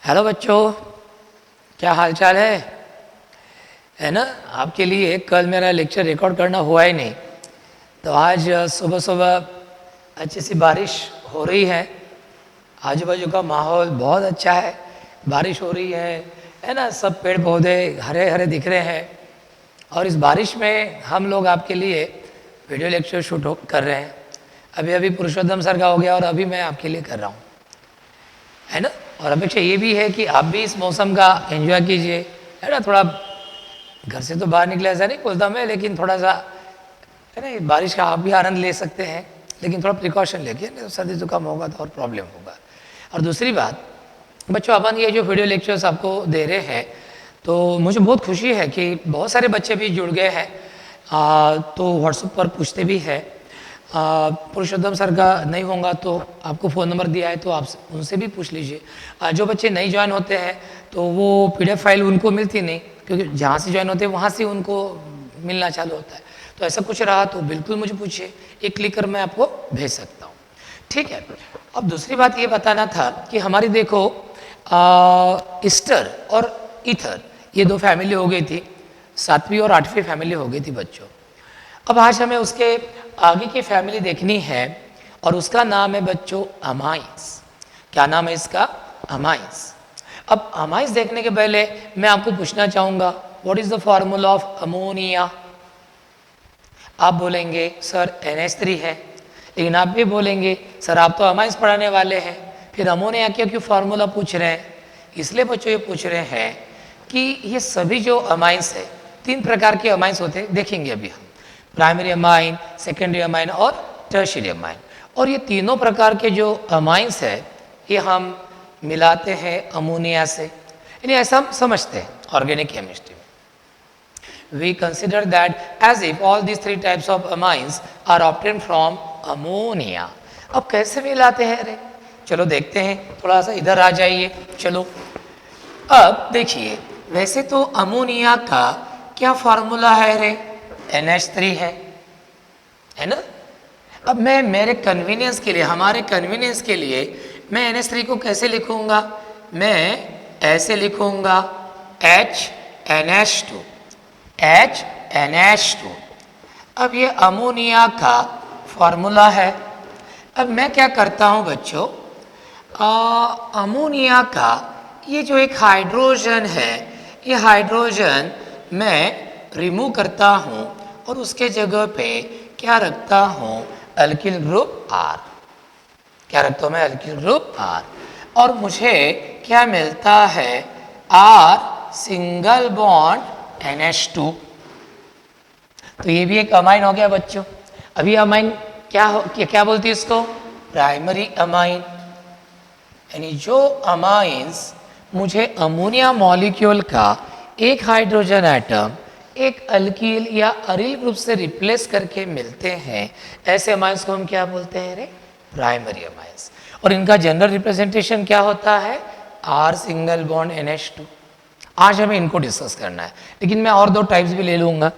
Hello बच्चों, क्या हाल चाल है ना। आपके लिए कल मेरा लेक्चर रिकॉर्ड करना हुआ ही नहीं, तो आज सुबह सुबह अच्छी सी बारिश हो रही है। आजू बाजू का माहौल बहुत अच्छा है, बारिश हो रही है ना। सब पेड़ पौधे हरे हरे दिख रहे हैं और इस बारिश में हम लोग आपके लिए वीडियो लेक्चर कर रहे हैं। अभी अभी पुरुषोत्तम सर का हो गया और अभी मैं आपके लिए कर रहा हूँ, है ना। और अपेक्षा ये भी है कि आप भी इस मौसम का एंजॉय कीजिए, है ना। थोड़ा घर से तो बाहर निकले ऐसा नहीं बोलता मैं, लेकिन थोड़ा सा है ना, बारिश का आप भी आनंद ले सकते हैं, लेकिन थोड़ा प्रिकॉशन लेके, नहीं तो सर्दी जुकाम होगा तो और प्रॉब्लम होगा। और दूसरी बात बच्चों, अपन ये जो वीडियो लेक्चर्स आपको दे रहे हैं, तो मुझे बहुत खुशी है कि बहुत सारे बच्चे भी जुड़ गए हैं। तो व्हाट्सएप पर पूछते भी हैं। पुरुषोत्तम सर का नहीं होगा तो आपको फ़ोन नंबर दिया है, तो आप उनसे भी पूछ लीजिए। जो बच्चे नहीं ज्वाइन होते हैं तो वो PDF फाइल उनको मिलती नहीं, क्योंकि जहाँ से ज्वाइन होते हैं वहाँ से उनको मिलना चालू होता है। तो ऐसा कुछ रहा तो बिल्कुल मुझे पूछिए, एक क्लिक कर मैं आपको भेज सकता हूँ, ठीक है। अब दूसरी बात ये बताना था कि हमारी देखो ईस्टर और ईथर, ये दो फैमिली हो गई थी, 7वीं और 8वीं फैमिली हो गई थी बच्चों। अब आज हमें उसके आगे की फैमिली देखनी है और उसका नाम है बच्चों अमाइंस। क्या नाम है इसका? अमाइंस। अब अमाइंस देखने के पहले मैं आपको पूछना चाहूँगा, what is the formula of ammonia. आप बोलेंगे सर NH3 है, लेकिन आप भी बोलेंगे सर आप तो अमाइंस पढ़ाने वाले हैं, फिर अमोनिया क्यों फॉर्मूला पूछ रहे हैं। इसलिए बच्चों ये पूछ रहे हैं कि ये सभी जो अमाइंस है, 3 प्रकार के अमाइंस होते हैं, देखेंगे अभी हम। प्राइमरी अमाइन, सेकेंडरी अमाइन और टर्शियरी अमाइन। और ये तीनों प्रकार के जो अमाइंस है ये हम मिलाते हैं अमोनिया से, यानी ऐसा हम समझते हैं ऑर्गेनिक केमिस्ट्री में। We consider that as if all these 3 types of amines are obtained from ammonia. अब कैसे मिलाते हैं रे? चलो देखते हैं, थोड़ा सा इधर आ जाइए। चलो अब देखिए, वैसे तो अमोनिया का क्या फॉर्मूला है रे? NH3 है ना। अब मैं मेरे कन्वीनियंस के लिए, हमारे कन्वीनियंस के लिए मैं NH3 को कैसे लिखूंगा? मैं ऐसे लिखूंगा HNH2, HNH2। अब ये अमोनिया का फॉर्मूला है। अब मैं क्या करता हूँ बच्चों, अमोनिया का ये जो एक हाइड्रोजन है, ये हाइड्रोजन मैं रिमूव करता हूँ और उसके जगह पे क्या रखता हूँ? Alkyl group R। क्या रखता हूँ मैं? Alkyl group R। और मुझे क्या मिलता है? R single bond NH2। तो ये भी एक अमाइन हो गया बच्चों। अभी अमाइन क्या बोलती है इसको? Primary amine. यानी जो अमाइंस मुझे अमोनिया मॉलिक्यूल का एक हाइड्रोजन एटम एक अल्कील या अरिल ग्रुप से रिप्लेस करके मिलते हैं, ऐसे अमाइंस को हम क्या बोलते हैं रे? Primary amines. और इनका जनरल रिप्रेजेंटेशन क्या होता है? R single bond NH2। आज हमें इनको डिस्कस करना है, लेकिन मैं और 2 टाइप्स भी ले लूँगा।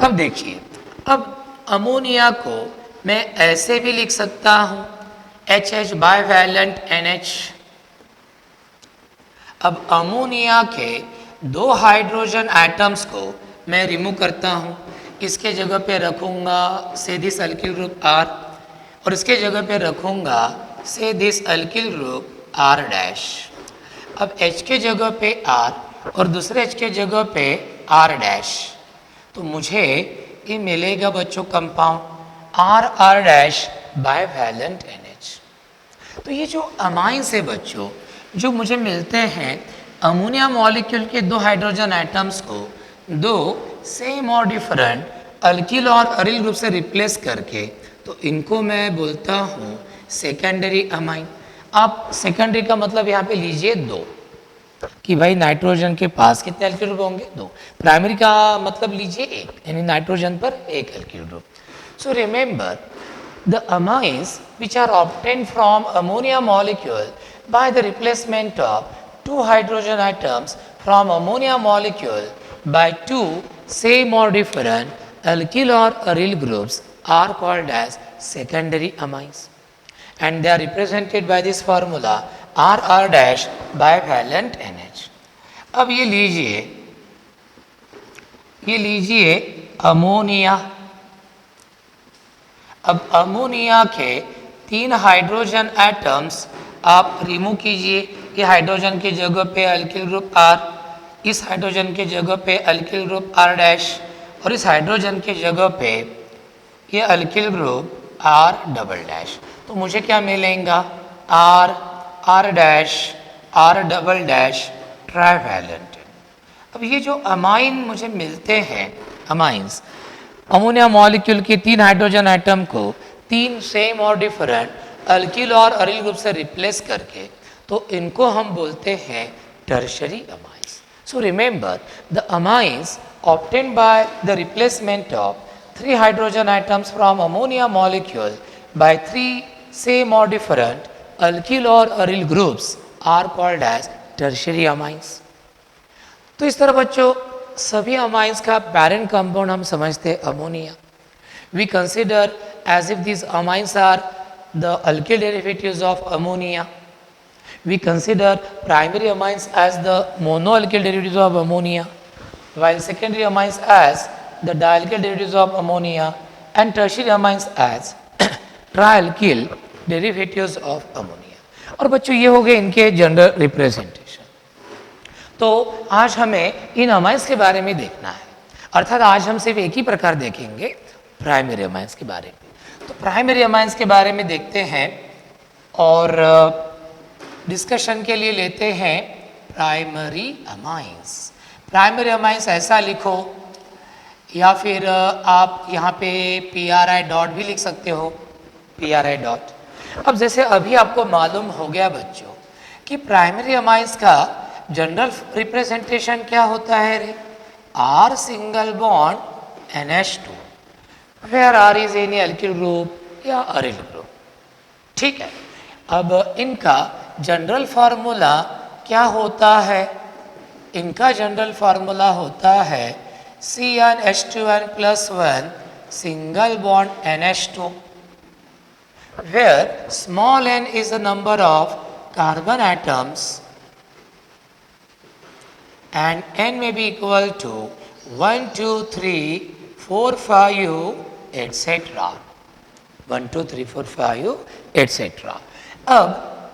अब देखिए, अब अमोनिया को मैं ऐसे भी लिख सकता हूँ, HH बाइवैलेंट NH। अब अमोनिया के 2 हाइड्रोजन एटम्स को मैं रिमूव करता हूँ, इसके जगह पे रखूँगा से दिस अल्किल ग्रुप R, और इसके जगह पे रखूँगा से this alkyl group R dash. अब H के जगह पे R और दूसरे H के जगह पे R डैश, तो मुझे ये मिलेगा बच्चों compound R dash bivalent NH। तो ये जो अमाइंस है बच्चों, जो मुझे मिलते हैं अमोनिया मॉलिक्यूल के 2 हाइड्रोजन एटम्स को 2 सेम और डिफरेंट अल्किल और अरिल ग्रुप से रिप्लेस करके, तो इनको मैं बोलता हूँ सेकेंडरी अमाइन। आप सेकेंडरी का मतलब यहाँ पे लीजिए 2, कि भाई नाइट्रोजन के पास कितने अल्किल ग्रुप होंगे? 2। प्राइमरी का मतलब लीजिए 1, यानी नाइट्रोजन पर 1 alkyl group. So remember the amines which are obtained from ammonia molecule by the replacement of 2 hydrogen atoms from ammonia molecule by 2 same or different alkyl or aryl groups are called as secondary amines, and they are represented by this formula RR dash bivalent NH। अब ये लीजिए ammonia. अब ammonia के 3 hydrogen atoms आप remove कीजिए। ये hydrogen की जगह पे अल्किल ग्रुप R, इस हाइड्रोजन की जगह पे अल्किल ग्रुप R डैश, और इस हाइड्रोजन की जगह पे ये alkyl group R double dash. तो मुझे क्या मिलेगा? R dash R double dash trivalent. अब ये जो अमाइन मुझे मिलते हैं, अमाइंस, अमोनिया मॉलिक्यूल के 3 हाइड्रोजन आइटम को 3 सेम और डिफरेंट अल्किल और अरिल ग्रुप से रिप्लेस करके, तो इनको हम बोलते हैं tertiary amines. So remember the amines obtained by the replacement of 3 hydrogen atoms from ammonia molecule by 3 same or different alkyl or aryl groups are called as tertiary amines। तो इस तरह बच्चों सभी अमाइंस का पैरेंट कंपाउंड हम समझते हैं ammonia. We consider as if this amines are the alkyl derivatives of ammonia. We consider primary amines as the monoalkyl derivatives of ammonia, while secondary amines as the dialkyl derivatives of ammonia and tertiary amines as trialkyl derivatives of ammonia। और बच्चों ये हो गए इनके general representation. तो आज हमें इन amines के बारे में देखना है, अर्थात आज हम सिर्फ एक ही प्रकार देखेंगे, प्राइमरी अमाइंस के बारे में। तो प्राइमरी अमाइंस के बारे में देखते हैं और डिस्कशन के लिए लेते हैं प्राइमरी अमाइंस। प्राइमरी अमाइंस ऐसा लिखो, या फिर आप यहाँ पे PRI डॉट भी लिख सकते हो, PRI डॉट। अब जैसे अभी आपको मालूम हो गया बच्चों कि प्राइमरी अमाइंस का जनरल रिप्रेजेंटेशन क्या होता है रे? R single bond NH2 where R is any alkyl group या अरिल ग्रुप। ठीक है, अब इनका जनरल फार्मूला क्या होता है? इनका जनरल फार्मूला होता है CnH2n+1 single bond NH2 where small n is the number of carbon atoms and n may be equal to 1 2 3 4 5 etc. 1 2 3 4 5 etc. अब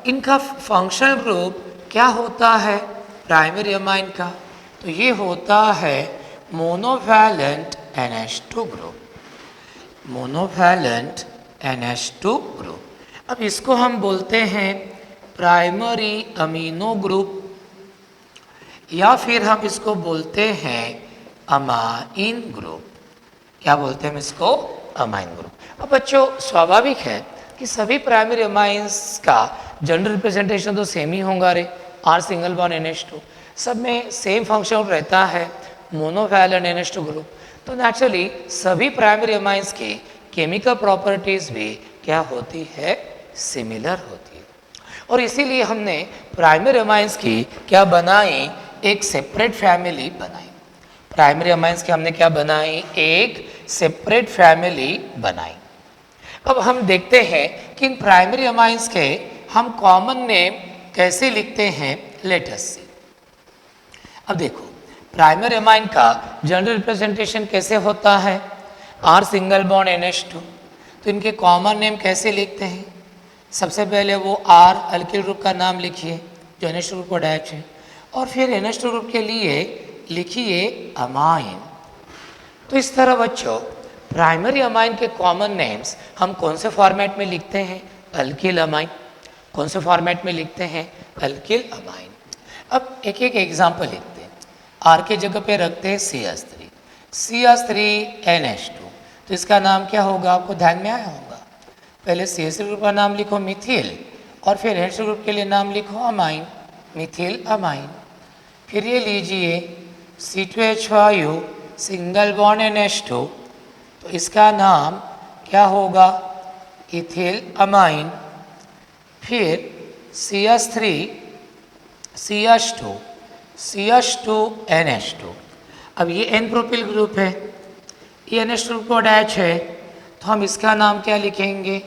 इनका फंक्शनल ग्रुप क्या होता है प्राइमरी अमाइन का? तो ये होता है monovalent NH2 group, monovalent NH2 group. अब इसको हम बोलते हैं प्राइमरी अमीनो ग्रुप, या फिर हम इसको बोलते हैं अमाइन ग्रुप। क्या बोलते हैं हम इसको? Amine group. अब बच्चों स्वाभाविक है कि सभी प्राइमरी अमाइंस का जनरल रिप्रेजेंटेशन तो सेम ही होगा रे, R सिंगल बॉन्ड NH2, सब में सेम फंक्शन रहता है, मोनोवैलेंट NH2 ग्रुप। तो नेचुरली सभी प्राइमरी अमाइंस की केमिकल प्रॉपर्टीज भी क्या होती है? सिमिलर होती है। और इसीलिए हमने प्राइमरी अमाइंस की क्या बनाई? एक सेपरेट फैमिली बनाई। प्राइमरी अमाइंस की हमने क्या बनाई? एक सेपरेट फैमिली बनाई। अब हम देखते हैं कि इन प्राइमरी अमाइंस के हम कॉमन नेम कैसे लिखते हैं। लेट अस सी। अब देखो प्राइमरी अमाइन का जनरल रिप्रेजेंटेशन कैसे होता है? R single bond NH2। तो इनके कॉमन नेम कैसे लिखते हैं? सबसे पहले वो R अल्किल ग्रुप का नाम लिखिए जो NH2 ग्रुप को अटैच है, और फिर NH2 ग्रुप के लिए लिखिए अमाइन। तो इस तरह बच्चों प्राइमरी अमाइन के कॉमन नेम्स हम कौन से फॉर्मेट में लिखते हैं? Alkyl amine. कौन से फॉर्मेट में लिखते हैं? Alkyl amine. अब एक एक एग्जाम्पल लिखते हैं। R के जगह पे रखते हैं CH3, CH3NH2। तो इसका नाम क्या होगा? आपको ध्यान में आया होगा। पहले CH3 ग्रुप का नाम लिखो मिथिल, और फिर NH2 ग्रुप के लिए नाम लिखो अमाइन, मिथिल अमाइन। फिर ये लीजिए C2H5 सिंगल बॉन्ड NH2, तो इसका नाम क्या होगा? Ethyl amine. फिर CH3 CH2 CH2NH2। अब ये N प्रोपिल ग्रुप है, ये NH2 ग्रुप को अटैच है, तो हम इसका नाम क्या लिखेंगे?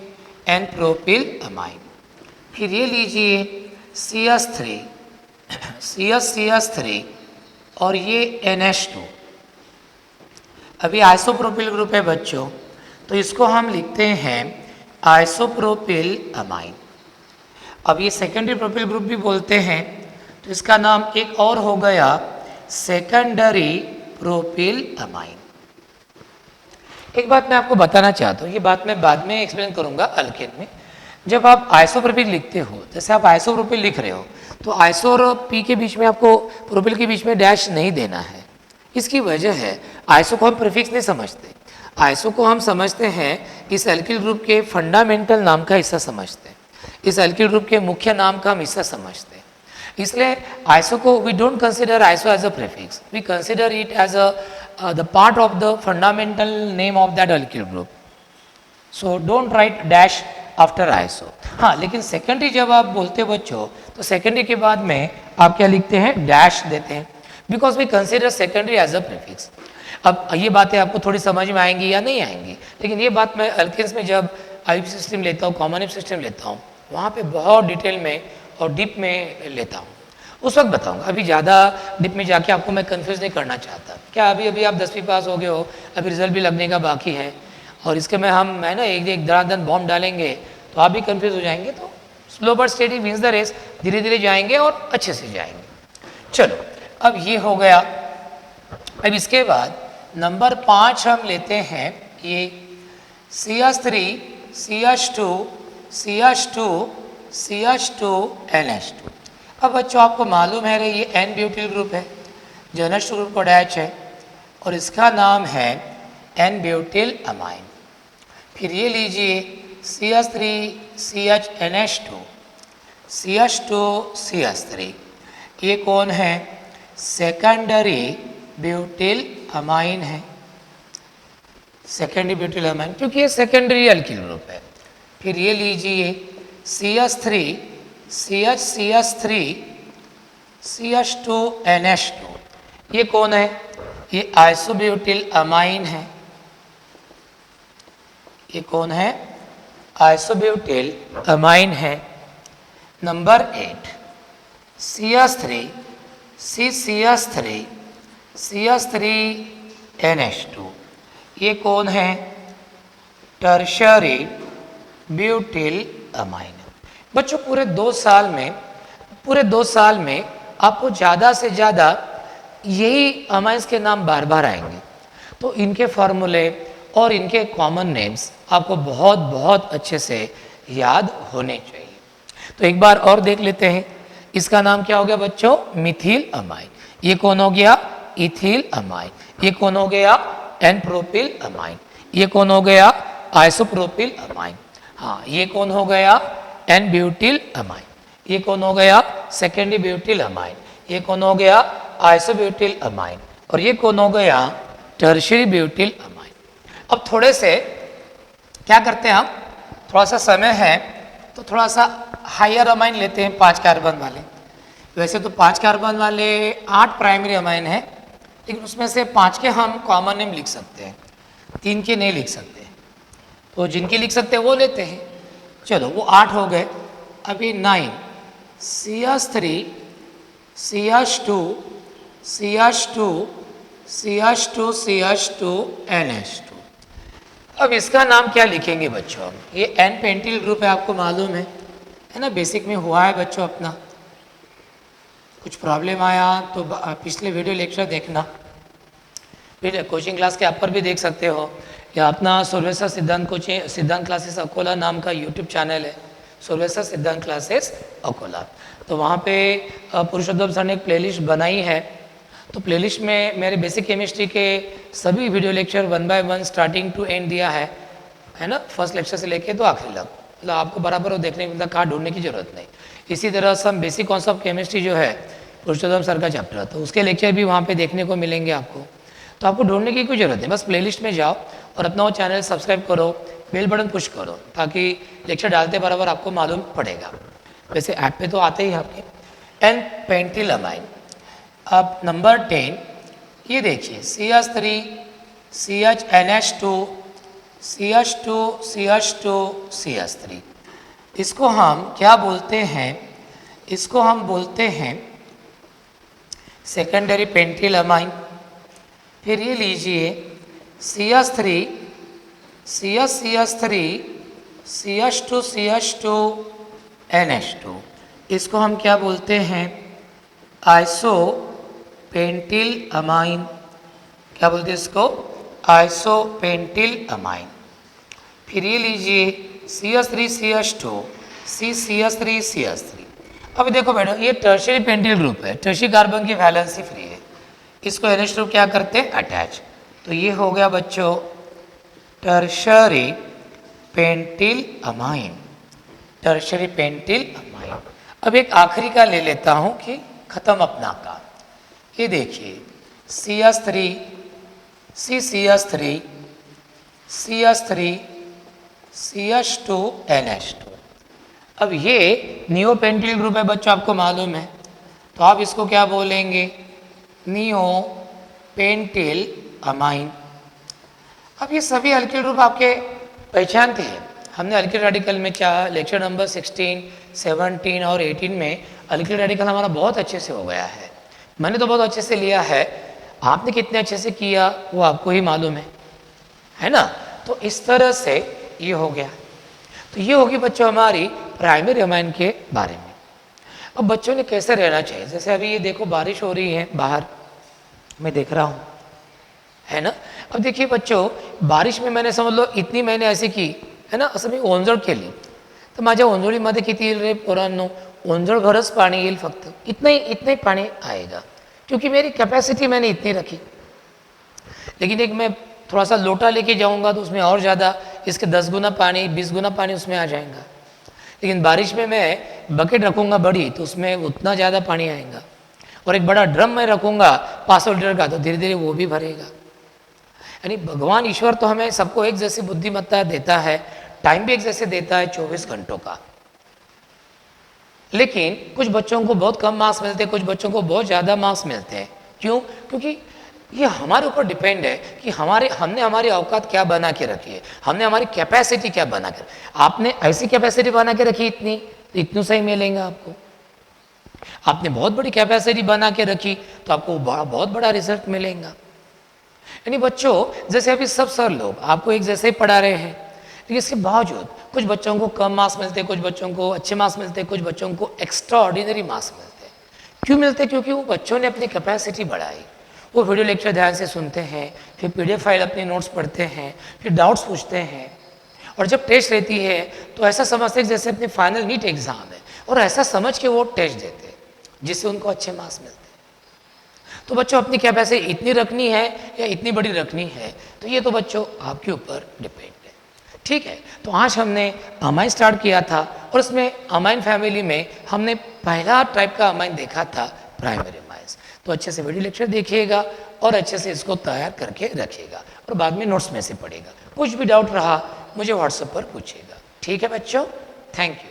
N propyl amine. फिर ये लीजिए CH3, CH3 और ये NH2 अभी आइसोप्रोपिल ग्रुप है बच्चों, तो इसको हम लिखते हैं आइसोप्रोपिल अमाइन। अब ये सेकेंडरी प्रोपिल ग्रुप भी बोलते हैं, तो इसका नाम एक और हो गया सेकेंडरी प्रोपिल अमाइन। एक बात मैं आपको बताना चाहता हूँ, ये बात मैं बाद में एक्सप्लेन करूंगा अल्केन में। जब आप आइसोप्रोपिल लिखते हो, जैसे आप आइसोप्रोपिल लिख रहे हो, तो आइसो और पी के बीच में आपको प्रोपिल के बीच में डैश नहीं देना है। इसकी वजह है आइसो को हम प्रीफिक्स नहीं समझते, आइसो को हम समझते हैं इस एल्किल ग्रुप के फंडामेंटल नाम का हिस्सा समझते हैं, इस एल्किल ग्रुप के मुख्य नाम का हम हिस्सा समझते हैं। इसलिए आइसो को we don't consider iso as a prefix, we consider it as a the part of the fundamental name of that alkyl group. So don't write dash after iso. हाँ, लेकिन सेकेंडरी जब आप बोलते हो बच्चों, तो सेकेंडरी के बाद में आप क्या लिखते हैं, डैश देते हैं, because we consider secondary as a prefix. अब ये बातें आपको थोड़ी समझ में आएंगी या नहीं आएंगी, लेकिन ये बात मैं अल्केन्स में जब आईपी सिस्टम लेता हूँ, कॉमन आईपी सिस्टम लेता हूँ, वहाँ पे बहुत डिटेल में और डीप में लेता हूँ, उस वक्त बताऊँगा। अभी ज़्यादा डीप में जाके आपको मैं कन्फ्यूज़ नहीं करना चाहता। क्या अभी आप 10वीं पास हो गए हो, अभी रिजल्ट भी लगने का बाकी है, और इसके में हम है ना एक धड़ाधड़ बॉम्ब डालेंगे तो आप भी कन्फ्यूज़ हो जाएंगे। तो slow but steady wins the race, धीरे धीरे जाएंगे और अच्छे से जाएंगे। चलो, अब ये हो गया। अब इसके बाद नंबर 5 हम लेते हैं ये CH3, CH2, CH2, CH2, NH2। अब बच्चों आपको मालूम है ये N ब्यूटिल ग्रुप है, जो NH2 ग्रुप को अटैच है, और इसका नाम है N ब्यूटिल अमाइन। फिर ये लीजिए CH3, CH, NH2, CH2, CH3, ये कौन है, सेकेंडरी ब्यूटिल अमाइन है, सेकेंडरी ब्यूटिल अमाइन, क्योंकि ये सेकेंडरी एल्किल ग्रुप है। फिर ये लीजिए CH3, CH, CH3, CH2, NH2, ये कौन है, ये आइसोब्यूटिल अमाइन है। ये कौन है, आइसोब्यूटिल अमाइन है। Number 8 CH3, CH3, CH3, NH2, ये कौन है, टर्शरी ब्यूटिल अमाइन। बच्चों पूरे 2 साल में आपको ज़्यादा से ज़्यादा यही अमाइंस के नाम बार बार आएंगे, तो इनके फार्मूले और इनके कॉमन नेम्स आपको बहुत बहुत अच्छे से याद होने चाहिए। तो एक बार और देख लेते हैं, इसका नाम क्या हो गया बच्चों, मिथिल अमाइन। ये कौन हो गया, इथिल अमाइन। ये कौन हो गया, एन प्रोपिल अमाइन। ये कौन हो गया, आइसोप्रोपिल अमाइन। हाँ, ये कौन हो गया, एन ब्यूटिल अमाइन। ये कौन हो गया, सेकेंडरी ब्यूटिल अमाइन। ये कौन हो गया, आइसोब्यूटिल अमाइन। और ये कौन हो गया, टर्शियरी ब्यूटिल अमाइन। अब थोड़े से क्या करते हैं हम, थोड़ा सा समय है तो थोड़ा सा हायर अमाइन लेते हैं, 5 कार्बन वाले। वैसे तो 5 कार्बन वाले 8 प्राइमरी अमाइन है, लेकिन उसमें से 5 के हम कॉमन नेम लिख सकते हैं, 3 के नहीं लिख सकते, तो जिनके लिख सकते हैं वो लेते हैं। चलो, वो 8 हो गए। अभी 9 CH3, CH2, CH2, CH2, CH2, NH2। अब इसका नाम क्या लिखेंगे बच्चों, ये एन पेंटिल ग्रुप है, आपको मालूम है ना, बेसिक में हुआ है बच्चों अपना। कुछ प्रॉब्लम आया तो पिछले वीडियो लेक्चर देखना, फिर कोचिंग क्लास के आप पर भी देख सकते हो, या अपना सोल्वेसर सिद्धांत क्लासेस अकोला नाम का यूट्यूब चैनल है, सोल्वेसर सिद्धांत क्लासेस अकोला। तो वहाँ पे पुरुषोत्तम सर ने एक प्लेलिस्ट बनाई है, तो प्लेलिस्ट में मेरे बेसिक केमिस्ट्री के सभी video lecture 1 by 1 starting to end दिया है ना, फर्स्ट लेक्चर से लेके तो आखिरी तक, मतलब आपको बराबर वो देखने मतलब कहाँ ढूंढने की जरूरत नहीं। इसी तरह सम बेसिक कॉन्सेप्ट केमिस्ट्री जो है पुरुषोत्तम सर का चैप्टर, तो उसके लेक्चर भी वहाँ पे देखने को मिलेंगे आपको, तो आपको ढूंढने की कोई जरूरत नहीं, बस प्लेलिस्ट में जाओ और अपना वो चैनल सब्सक्राइब करो, बेल बटन पुश करो, ताकि लेक्चर डालते बराबर आपको मालूम पड़ेगा। वैसे ऐप पे तो आते ही आपके। N pentyl amine. अब नंबर 10 ये देखिए CH3, CH, NH2, CH2, CH2, CH3, इसको हम क्या बोलते हैं, इसको हम बोलते हैं सेकेंडरी पेंटिल अमाइन। फिर ये लीजिए CH3 CH3 CH2 CH2 NH2, इसको हम क्या बोलते हैं आइसो पेंटिल अमाइन। क्या बोलते हैं इसको आइसो पेंटिल अमाइन। फिर ये लीजिए CH3 CH2 CH3 CH3। अब देखो बेटा ये टर्शियरी पेंटिल ग्रुप है, टर्शियरी कार्बन की वैलेंसी फ्री है, इसको NH2 क्या करते हैं अटैच। तो ये हो गया बच्चों tertiary pentyl amine, tertiary pentyl amine. अब एक आखिरी का ले लेता हूं कि खत्म अपना का। ये देखिए CH3 CH3 CH3 CH2 NH2। अब ये नियो पेंटिल ग्रुप है बच्चों, आपको मालूम है, तो आप इसको क्या बोलेंगे नियो पेंटिल अमाइन। अब ये सभी अल्किल ग्रुप आपके पहचानते हैं, हमने अल्किल रेडिकल में क्या लेक्चर नंबर 16, 17 और 18 में अल्किल रेडिकल हमारा बहुत अच्छे से हो गया है। मैंने तो बहुत अच्छे से लिया है, आपने कितने अच्छे से किया वो आपको ही मालूम है ना। तो इस तरह से ये हो गया। तो ये होगी बच्चों हमारी प्राइमरी अमाइन के बारे में। अब बच्चों ने कैसे रहना चाहिए, जैसे अभी ये देखो बारिश हो रही है बाहर, मैं देख रहा हूँ, है ना। अब देखिए बच्चों बारिश में मैंने समझ लो इतनी मैंने ऐसी की है ना, असं मी ओंजळ केली तर माझ्या ओंजळीमध्ये किती येईल रे पोरांनो, ओंजळ भरच पाणी येईल, फक्त इतना ही पानी आएगा, क्योंकि मेरी कैपेसिटी मैंने इतनी रखी। लेकिन एक मैं थोड़ा सा लोटा लेके जाऊंगा तो उसमें और ज़्यादा इसके 10 गुना पानी 20 गुना पानी उसमें आ जाएगा। लेकिन बारिश में मैं बकेट रखूंगा बड़ी तो उसमें उतना ज़्यादा पानी आएगा, और एक बड़ा ड्रम मैं रखूंगा 500 लीटर का तो धीरे धीरे वो भी भरेगा। यानी भगवान ईश्वर तो हमें सबको एक जैसी बुद्धिमत्ता देता है, टाइम भी एक जैसे देता है 24 घंटों का। लेकिन कुछ बच्चों को बहुत कम मार्क्स मिलते हैं, कुछ बच्चों को बहुत ज़्यादा मार्क्स मिलते हैं। क्यों? क्योंकि ये हमारे ऊपर डिपेंड है कि हमने हमारी औकात क्या बना के रखी है, हमने हमारी कैपेसिटी क्या बना के। आपने ऐसी कैपेसिटी बना के रखी इतनी, तो इतनों सही मिलेगा आपको। आपने बहुत बड़ी कैपेसिटी बना के रखी तो आपको बहुत बड़ा रिजल्ट मिलेगा। यानी बच्चों जैसे अभी सब सर लोग आपको एक जैसे ही पढ़ा रहे हैं, लेकिन इसके बावजूद कुछ बच्चों को कम मार्क्स मिलते हैं, कुछ बच्चों को अच्छे मार्क्स मिलते हैं, कुछ बच्चों को एक्स्ट्रा ऑर्डिनरी मार्क्स मिलते हैं। क्यों मिलते हैं? क्योंकि वो बच्चों ने अपनी कैपेसिटी बढ़ाई, वो वीडियो लेक्चर ध्यान से सुनते हैं, फिर PDF फाइल अपने नोट्स पढ़ते हैं, फिर डाउट्स पूछते हैं, और जब टेस्ट रहती है तो ऐसा समझते हैं जैसे अपनी फाइनल नीट एग्जाम है, और ऐसा समझ के वो टेस्ट देते हैं जिससे उनको अच्छे मार्क्स मिलते हैं। तो बच्चों अपनी कैपेसिटी इतनी रखनी है या इतनी बड़ी रखनी है, तो ये तो बच्चों आपके ऊपर डिपेंड है। ठीक है, तो आज हमने अमाइन स्टार्ट किया था, और उसमें अमाइन फैमिली में हमने पहला टाइप का अमाइन देखा था प्राइमरी अमाइंस। तो अच्छे से वीडियो लेक्चर देखिएगा और अच्छे से इसको तैयार करके रखिएगा, और बाद में नोट्स में से पढ़िएगा। कुछ भी डाउट रहा मुझे व्हाट्सएप पर पूछिएगा। ठीक है बच्चों, थैंक यू।